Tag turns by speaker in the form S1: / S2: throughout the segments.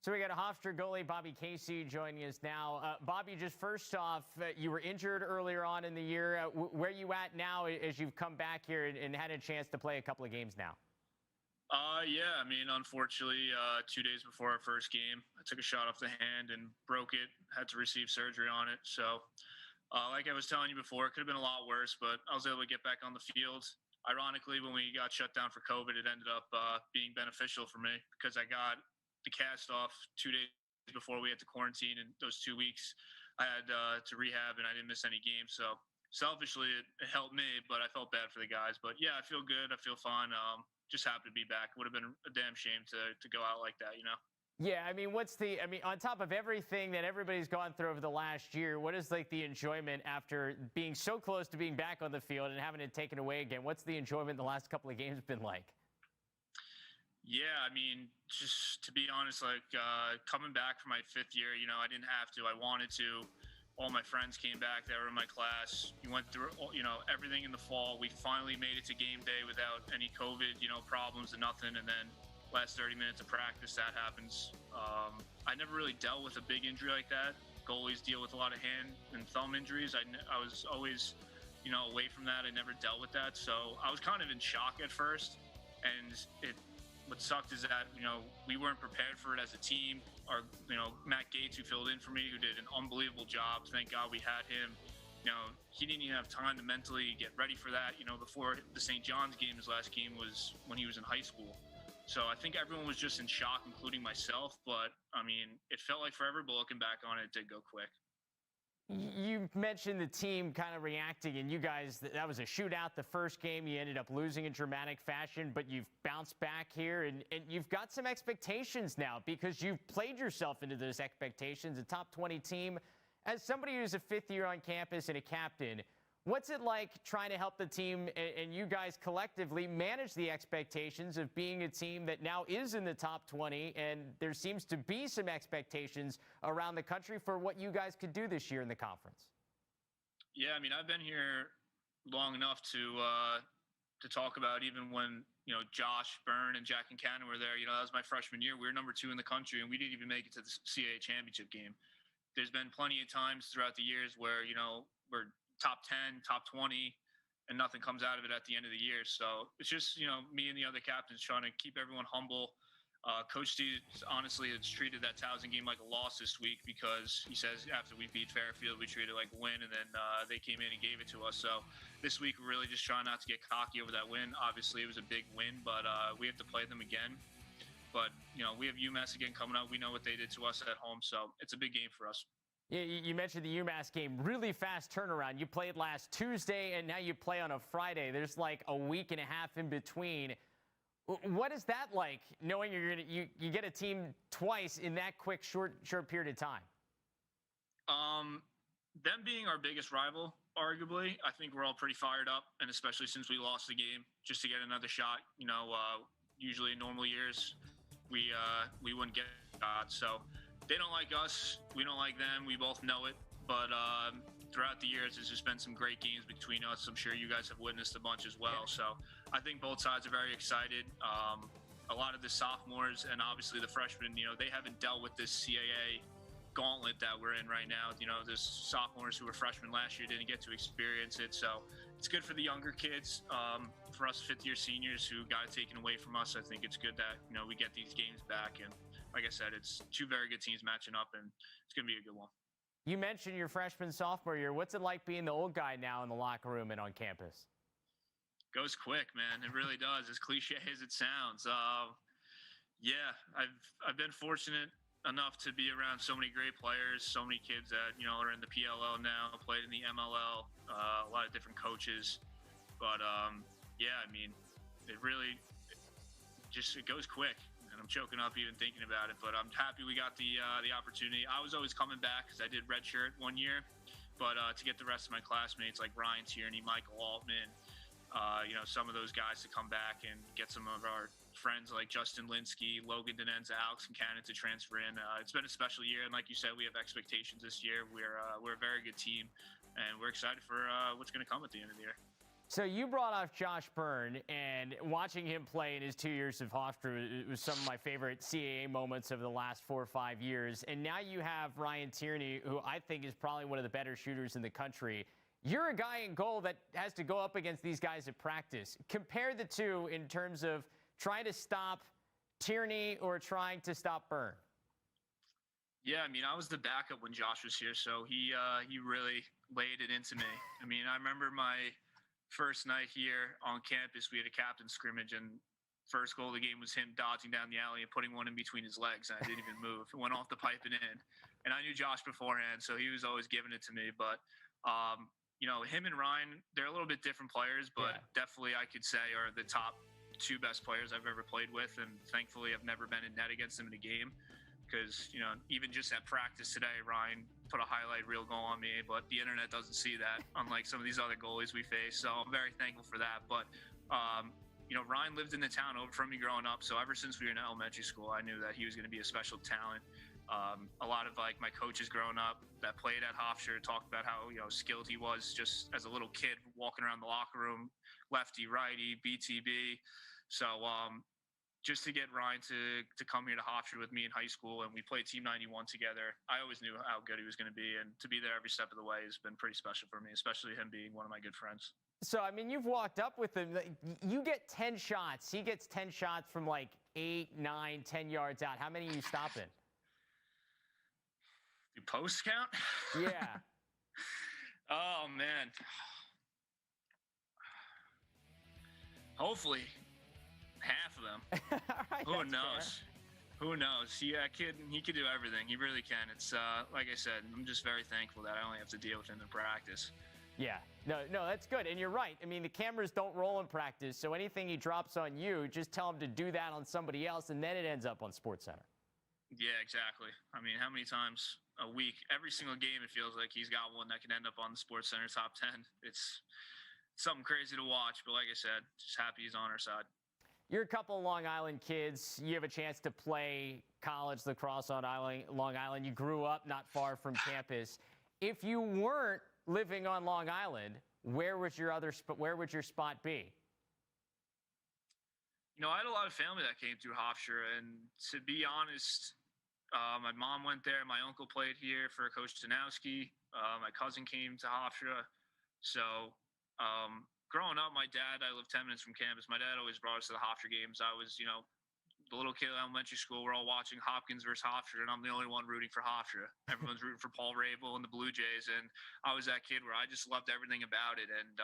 S1: So we got a Hofstra goalie Bobby Casey joining us now. Bobby, just first off, you were injured earlier on in the year. Where are you at now as you've come back here and had a chance to play a couple of games now?
S2: Yeah, I mean, unfortunately, 2 days before our first game, I took a shot off the hand and broke it, had to receive surgery on it. So, like I was telling you before, it could have been a lot worse, but I was able to get back on the field. Ironically, when we got shut down for COVID, it ended up being beneficial for me because I got the cast off 2 days before we had to quarantine. And those 2 weeks I had to rehab and I didn't miss any games. So selfishly, it helped me, but I felt bad for the guys. But yeah, I feel good. I feel fine. Just happy to be back. Would have been a damn shame to go out like that, you know?
S1: Yeah, I mean, on top of everything that everybody's gone through over the last year, what is like the enjoyment after being so close to being back on the field and having it taken away again? What's the enjoyment the last couple of games been like?
S2: Yeah, I mean, just to be honest, like coming back for my 5th year, you know, I didn't have to. I wanted to. All my friends came back. They were in my class. We went through, you know, everything in the fall. We finally made it to game day without any COVID, you know, problems and nothing. And then last 30 minutes of practice, that happens. I never really dealt with a big injury like that. Goalies deal with a lot of hand and thumb injuries. I was always, you know, away from that. I never dealt with that. So I was kind of in shock at first. And what sucked is that, you know, we weren't prepared for it as a team. You know, Matt Gates, who filled in for me, who did an unbelievable job. Thank God we had him. You know, he didn't even have time to mentally get ready for that. You know, before the St. John's game, his last game was when he was in high school. So I think everyone was just in shock, including myself. But, I mean, it felt like forever, but looking back on it, it did go quick.
S1: You mentioned the team kind of reacting, and you guys, that was a shootout the first game. You ended up losing in dramatic fashion, but you've bounced back here, and you've got some expectations now because you've played yourself into those expectations, a top 20 team. As somebody who's a 5th year on campus and a captain, what's it like trying to help the team and you guys collectively manage the expectations of being a team that now is in the top 20, and there seems to be some expectations around the country for what you guys could do this year in the conference?
S2: Yeah, I mean, I've been here long enough to talk about even when, you know, Josh Byrne and Jack and Cannon were there. You know, that was my freshman year. We were number 2 in the country, and we didn't even make it to the CAA championship game. There's been plenty of times throughout the years where, you know, we're top 10, top 20, and nothing comes out of it at the end of the year. So it's just, you know, me and the other captains trying to keep everyone humble. Coach Steve, honestly, has treated that Towson game like a loss this week because he says after we beat Fairfield, we treated it like a win, and then they came in and gave it to us. So this week, we're really just trying not to get cocky over that win. Obviously, it was a big win, but we have to play them again. But, you know, we have UMass again coming up. We know what they did to us at home, so it's a big game for us.
S1: Yeah, you mentioned the UMass game, really fast turnaround. You played last Tuesday, and now you play on a Friday. There's like a week and a half in between. What is that like, knowing you get a team twice in that quick, short period of time?
S2: Them being our biggest rival, arguably, I think we're all pretty fired up, and especially since we lost the game, just to get another shot. You know, usually in normal years, we wouldn't get a shot. So they don't like us. We don't like them. We both know it. But throughout the years, there's just been some great games between us. I'm sure you guys have witnessed a bunch as well. So I think both sides are very excited. A lot of the sophomores and obviously the freshmen, you know, they haven't dealt with this CAA gauntlet that we're in right now. You know, there's sophomores who were freshmen last year didn't get to experience it. So it's good for the younger kids. For us 5th year seniors who got it taken away from us, I think it's good that, you know, we get these games back. And like I said, it's 2 very good teams matching up, and it's going to be a good one.
S1: You mentioned your freshman, sophomore year. What's it like being the old guy now in the locker room and on campus?
S2: Goes quick, man. It really does. As cliche as it sounds. Yeah, I've been fortunate enough to be around so many great players, so many kids that, you know, are in the PLL now, played in the MLL, a lot of different coaches. But yeah, I mean, it really it goes quick. And I'm choking up even thinking about it, but I'm happy we got the opportunity. I was always coming back because I did redshirt 1 year, but to get the rest of my classmates like Ryan Tierney, Michael Altman, you know, some of those guys to come back and get some of our friends like Justin Linsky, Logan Denenza, Alex and Cannon to transfer in. It's been a special year, and like you said, we have expectations this year. We're a very good team, and we're excited for what's going to come at the end of the year.
S1: So you brought off Josh Byrne, and watching him play in his 2 years of Hofstra, it was some of my favorite CAA moments of the last 4 or 5 years. And now you have Ryan Tierney, who I think is probably one of the better shooters in the country. You're a guy in goal that has to go up against these guys at practice. Compare the two in terms of trying to stop Tierney or trying to stop Byrne.
S2: Yeah, I mean, I was the backup when Josh was here, so he really laid it into me. I mean, I remember my first night here on campus, we had a captain scrimmage, and first goal of the game was him dodging down the alley and putting one in between his legs, and I didn't even move. It went off the pipe and in. And I knew Josh beforehand, so he was always giving it to me. But, you know, him and Ryan, they're a little bit different players, but definitely I could say are the top 2 best players I've ever played with. And thankfully, I've never been in net against them in a game. Because, you know, even just at practice today, Ryan put a highlight reel goal on me, but the internet doesn't see that, unlike some of these other goalies we face. So I'm very thankful for that. But, you know, Ryan lived in the town over from me growing up. So ever since we were in elementary school, I knew that he was going to be a special talent. A lot of, like, my coaches growing up that played at Hofstra talked about how, you know, skilled he was just as a little kid walking around the locker room, lefty, righty, BTB. So, just to get Ryan to come here to Hofstra with me in high school, and we played Team 91 together, I always knew how good he was going to be, and to be there every step of the way has been pretty special for me, especially him being one of my good friends.
S1: So, I mean, you've walked up with him. You get 10 shots. He gets 10 shots from like 8, 9, 10 yards out. How many are you stopping?
S2: Do posts count?
S1: Yeah.
S2: Oh, man. Hopefully. Half of them.
S1: Right,
S2: Who knows? Fair. Who knows? Yeah, he could do everything. He really can. It's like I said, I'm just very thankful that I only have to deal with him in practice.
S1: Yeah, no, that's good. And you're right. I mean, the cameras don't roll in practice, so anything he drops on you, just tell him to do that on somebody else, and then it ends up on SportsCenter.
S2: Yeah, exactly. I mean, how many times a week, every single game, it feels like he's got one that can end up on the SportsCenter top 10. It's something crazy to watch, but like I said, just happy he's on our side.
S1: You're a couple of Long Island kids. You have a chance to play college lacrosse on Long Island. You grew up not far from campus. If you weren't living on Long Island, where would your spot be?
S2: You know, I had a lot of family that came through Hofstra, and to be honest, my mom went there. My uncle played here for Coach Janowski. My cousin came to Hofstra. So, growing up, my dad, I lived 10 minutes from campus. My dad always brought us to the Hofstra games. I was, you know, the little kid at elementary school. We're all watching Hopkins versus Hofstra, and I'm the only one rooting for Hofstra. Everyone's rooting for Paul Rabel and the Blue Jays, and I was that kid where I just loved everything about it. And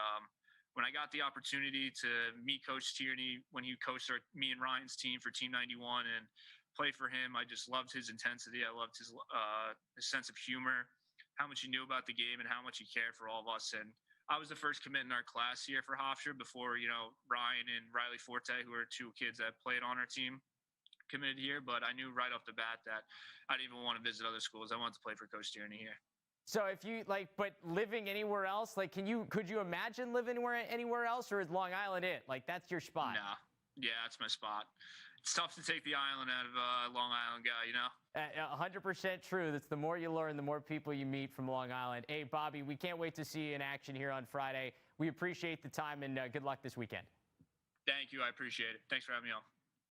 S2: when I got the opportunity to meet Coach Tierney when he coached me and Ryan's team for Team 91 and play for him, I just loved his intensity. I loved his sense of humor, how much he knew about the game, and how much he cared for all of us. And I was the first commit in our class here for Hofstra before, you know, Ryan and Riley Forte, who are 2 kids that played on our team, committed here. But I knew right off the bat that I didn't even want to visit other schools. I wanted to play for Coach Tierney here.
S1: So if you but living anywhere else, like, could you imagine living anywhere else, or is Long Island it? Like, that's your spot?
S2: Nah. Yeah, that's my spot. It's tough to take the island out of a Long Island guy, you know?
S1: 100% true. That's the more you learn, the more people you meet from Long Island. Hey, Bobby, we can't wait to see you in action here on Friday. We appreciate the time, and good luck this weekend.
S2: Thank you. I appreciate it. Thanks for having me on.